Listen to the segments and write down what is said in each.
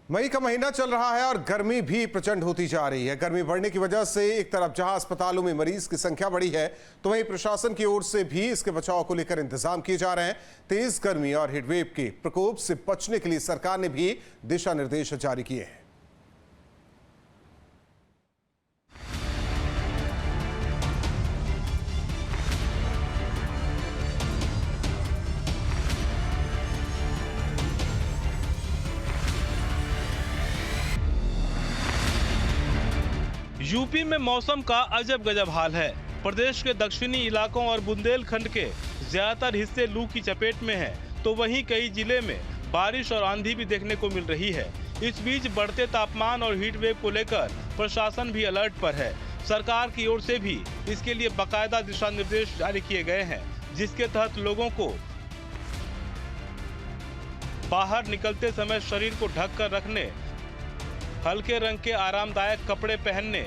मई का महीना चल रहा है और गर्मी भी प्रचंड होती जा रही है। गर्मी बढ़ने की वजह से एक तरफ जहां अस्पतालों में मरीज की संख्या बढ़ी है, तो वहीं प्रशासन की ओर से भी इसके बचाव को लेकर इंतजाम किए जा रहे हैं। तेज गर्मी और हीटवेव के प्रकोप से बचने के लिए सरकार ने भी दिशा निर्देश जारी किए हैं। यूपी में मौसम का अजब गजब हाल है। प्रदेश के दक्षिणी इलाकों और बुंदेलखंड के ज्यादातर हिस्से लू की चपेट में हैं, तो वहीं कई जिले में बारिश और आंधी भी देखने को मिल रही है। इस बीच बढ़ते तापमान और हीट वेव को लेकर प्रशासन भी अलर्ट पर है। सरकार की ओर से भी इसके लिए बाकायदा दिशा निर्देश जारी किए गए हैं, जिसके तहत लोगों को बाहर निकलते समय शरीर को ढक कर रखने, हल्के रंग के आरामदायक कपड़े पहनने,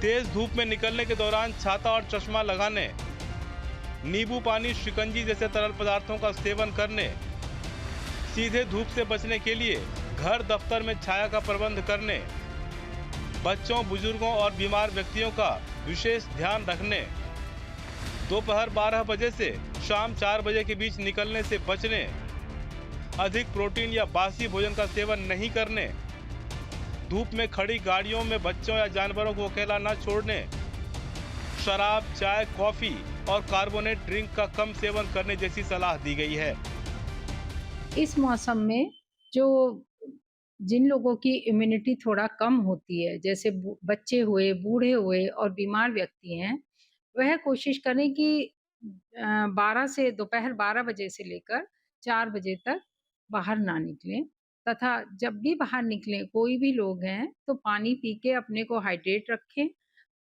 तेज धूप में निकलने के दौरान छाता और चश्मा लगाने, नींबू पानी, शिकंजी जैसे तरल पदार्थों का सेवन करने, सीधे धूप से बचने के लिए घर दफ्तर में छाया का प्रबंध करने, बच्चों, बुजुर्गों और बीमार व्यक्तियों का विशेष ध्यान रखने, दोपहर 12 बजे से शाम 4 बजे के बीच निकलने से बचने, अधिक प्रोटीन या बासी भोजन का सेवन नहीं करने, धूप में खड़ी गाड़ियों में बच्चों या जानवरों को अकेला न छोड़ने, शराब, चाय, कॉफी और कार्बोनेट ड्रिंक का कम सेवन करने जैसी सलाह दी गई है। इस मौसम में जिन लोगों की इम्यूनिटी थोड़ा कम होती है, जैसे बच्चे हुए, बूढ़े हुए और बीमार व्यक्ति हैं, वह कोशिश करें कि 12 से दोपहर 12 बजे से लेकर 4 बजे तक बाहर ना निकलें, तथा जब भी बाहर निकलें, कोई भी लोग हैं तो पानी पी के अपने को हाइड्रेट रखें।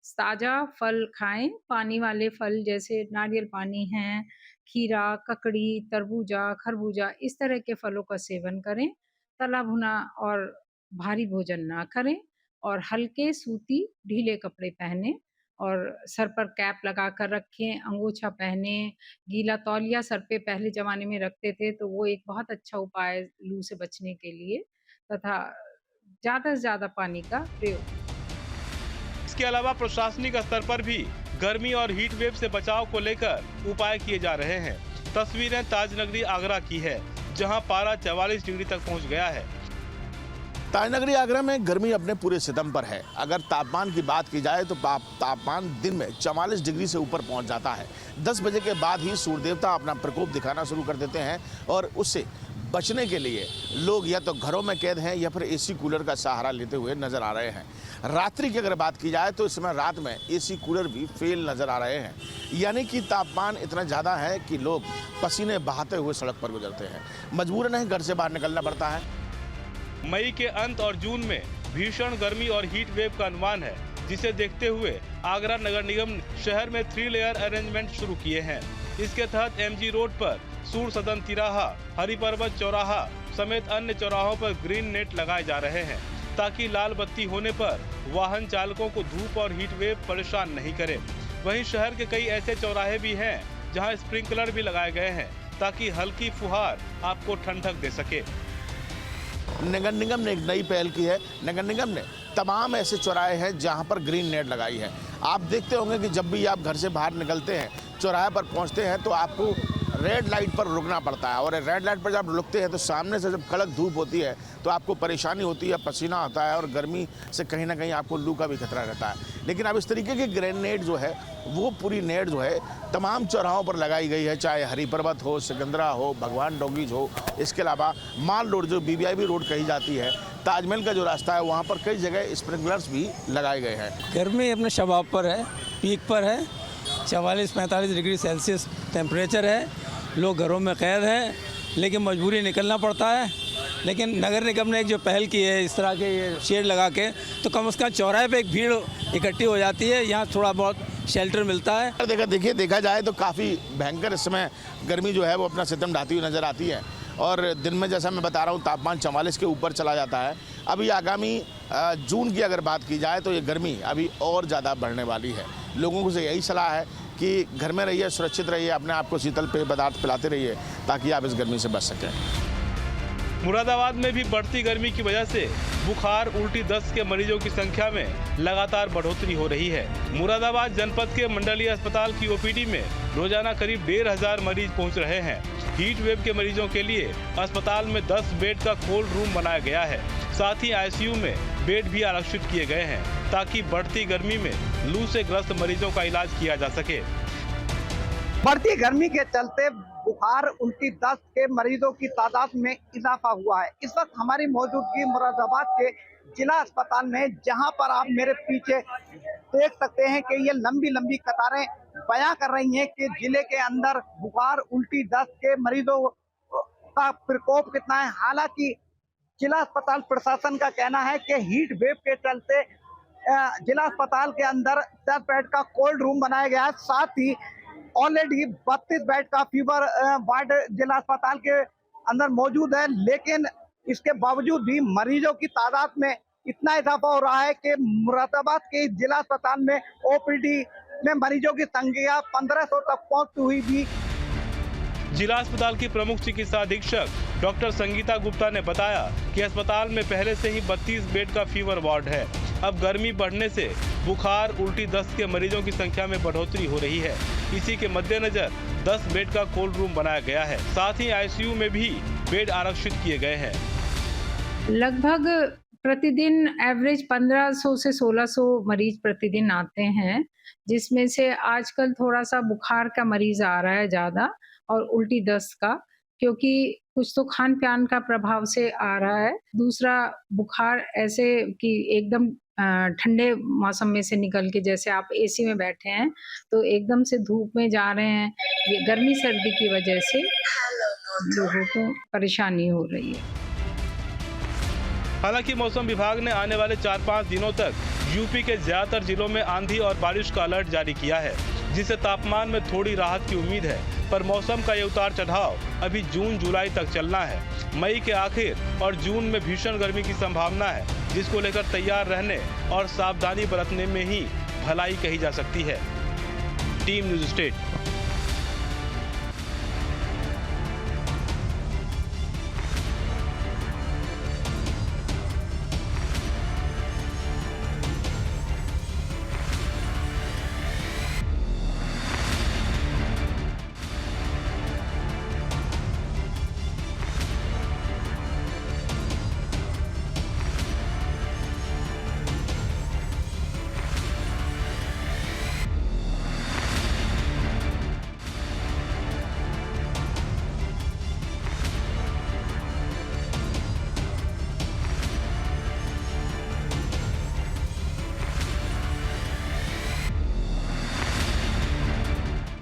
ताज़ा फल खाएं, पानी वाले फल जैसे नारियल पानी है, खीरा, ककड़ी, तरबूजा, खरबूजा, इस तरह के फलों का सेवन करें। तला भुना और भारी भोजन ना करें और हल्के सूती ढीले कपड़े पहने और सर पर कैप लगा कर रखें, अंगोछा पहने, गीला तौलिया सर पे पहले ज़माने में रखते थे, तो वो एक बहुत अच्छा उपाय है लू से बचने के लिए, तथा ज़्यादा से ज़्यादा पानी का प्रयोग। इसके अलावा प्रशासनिक स्तर पर भी गर्मी और हीट वेव से बचाव को लेकर उपाय किए जा रहे हैं। तस्वीरें ताजनगरी आगरा की है, जहां पारा 44 डिग्री तक पहुंच गया है। ताजनगरी आगरा में गर्मी अपने पूरे सितम पर है। अगर तापमान की बात की जाए तो तापमान दिन में 44 डिग्री से ऊपर पहुंच जाता है। 10 बजे के बाद ही सूर्य देवता अपना प्रकोप दिखाना शुरू कर देते हैं और उससे बचने के लिए लोग या तो घरों में कैद हैं या फिर एसी कूलर का सहारा लेते हुए नजर आ रहे हैं। रात्रि की अगर बात की जाए तो इस समय रात में एसी कूलर भी फेल नजर आ रहे हैं, यानी कि तापमान इतना ज़्यादा है कि लोग पसीने बहाते हुए सड़क पर गुजरते हैं। मजबूरन घर से बाहर निकलना पड़ता है। मई के अंत और जून में भीषण गर्मी और हीट वेव का अनुमान है, जिसे देखते हुए आगरा नगर निगम ने शहर में 3 लेयर अरेंजमेंट शुरू किए हैं। इसके तहत एमजी रोड पर सूर सदन तिराहा, हरिपर्वत चौराहा समेत अन्य चौराहों पर ग्रीन नेट लगाए जा रहे हैं, ताकि लाल बत्ती होने पर वाहन चालकों को धूप और हीट वेव परेशान नहीं करे। वहीं शहर के कई ऐसे चौराहे भी हैं जहां स्प्रिंकलर भी लगाए गए हैं, ताकि हल्की फुहार आपको ठंडक दे सके। नगर निगम ने एक नई पहल की है। नगर निगम ने तमाम ऐसे चौराहे हैं जहां पर ग्रीन नेट लगाई है। आप देखते होंगे कि जब भी आप घर से बाहर निकलते हैं, चौराहे पर पहुंचते हैं, तो आपको रेड लाइट पर रुकना पड़ता है और रेड लाइट पर जब रुकते हैं तो सामने से जब कड़क धूप होती है तो आपको परेशानी होती है, पसीना आता है और गर्मी से कहीं ना कहीं आपको लू का भी खतरा रहता है। लेकिन अब इस तरीके की ग्रीन नेट जो है, वो पूरी नेट जो है तमाम चौराहों पर लगाई गई है, चाहे हरिपर्वत हो, सिकंदरा हो, भगवान डॉगीज हो। इसके अलावा माल रोड, जो BBIB रोड कही जाती है, ताजमहल का जो रास्ता है, वहाँ पर कई जगह स्प्रिंकलर्स भी लगाए गए हैं। गर्मी अपने शबाब पर है, पीक पर है। 44-45 डिग्री सेल्सियस टेम्परेचर है। लोग घरों में कैद हैं, लेकिन मजबूरी निकलना पड़ता है। लेकिन नगर निगम ने एक जो पहल की है, इस तरह के ये शेड लगा के, तो कम से कम चौराहे पे एक भीड़ इकट्ठी हो जाती है, यहाँ थोड़ा बहुत शेल्टर मिलता है। देखा जाए तो काफ़ी भयंकर इस समय गर्मी जो है वो अपना सितम ढाती हुई नज़र आती है और दिन में जैसा मैं बता रहा हूँ तापमान 44 के ऊपर चला जाता है। अभी आगामी जून की अगर बात की जाए तो ये गर्मी अभी और ज़्यादा बढ़ने वाली है। लोगों को से यही सलाह है कि घर में रहिए, सुरक्षित रहिए, अपने आप को शीतल पेय पदार्थ पिलाते रहिए, ताकि आप इस गर्मी से बच सकें। मुरादाबाद में भी बढ़ती गर्मी की वजह से बुखार, उल्टी, दस्त के मरीजों की संख्या में लगातार बढ़ोतरी हो रही है। मुरादाबाद जनपद के मंडलीय अस्पताल की ओपीडी में रोजाना करीब 1500 मरीज पहुंच रहे हैं। हीट वेव के मरीजों के लिए अस्पताल में 10 बेड का कोल्ड रूम बनाया गया है। साथ ही आईसीयू में बेड भी आरक्षित किए गए हैं ताकि बढ़ती गर्मी में लू से ग्रस्त मरीजों का इलाज किया जा सके। बढ़ती गर्मी के चलते बुखार, उल्टी, दस्त के मरीजों की तादाद में इजाफा हुआ है। इस वक्त हमारी मौजूदगी मुरादाबाद के जिला अस्पताल में, जहां पर आप मेरे पीछे देख सकते हैं कि ये लंबी लंबी कतारें बयां कर रही हैं कि जिले के अंदर बुखार, उल्टी, दस्त के मरीजों का प्रकोप कितना है। हालांकि जिला अस्पताल प्रशासन का कहना है कि हीट वेव के चलते जिला अस्पताल के अंदर 10 बेड का कोल्ड रूम बनाया गया है। साथ ही ऑलरेडी 32 बेड का फीवर वार्ड जिला अस्पताल के अंदर मौजूद है, लेकिन इसके बावजूद भी मरीजों की तादाद में इतना इजाफा हो रहा है कि मुरादाबाद के जिला अस्पताल में ओपीडी में मरीजों की संख्या 1500 तक पहुंच हुई भी। जिला अस्पताल की प्रमुख चिकित्सा अधीक्षक डॉक्टर संगीता गुप्ता ने बताया कि अस्पताल में पहले से ही 32 बेड का फीवर वार्ड है। अब गर्मी बढ़ने से बुखार, उल्टी, दस्त के मरीजों की संख्या में बढ़ोतरी हो रही है। इसी के मद्देनजर 10 बेड का कोल्ड रूम बनाया गया है। साथ ही आईसीयू में भी बेड आरक्षित किए गए हैं। लगभग प्रतिदिन एवरेज 1500 से 1600 मरीज प्रतिदिन आते हैं, जिसमें से आजकल थोड़ा सा बुखार का मरीज आ रहा है ज़्यादा और उल्टी दस्त का, क्योंकि कुछ तो खान पान का प्रभाव से आ रहा है। दूसरा बुखार ऐसे कि एकदम ठंडे मौसम में से निकल के, जैसे आप एसी में बैठे हैं तो एकदम से धूप में जा रहे हैं, ये गर्मी सर्दी की वजह से लोगों को परेशानी हो रही है। हालांकि मौसम विभाग ने आने वाले 4-5 दिनों तक यूपी के ज्यादातर जिलों में आंधी और बारिश का अलर्ट जारी किया है, जिससे तापमान में थोड़ी राहत की उम्मीद है। पर मौसम का ये उतार चढ़ाव अभी जून जुलाई तक चलना है। मई के आखिर और जून में भीषण गर्मी की संभावना है, जिसको लेकर तैयार रहने और सावधानी बरतने में ही भलाई कही जा सकती है। Team news state.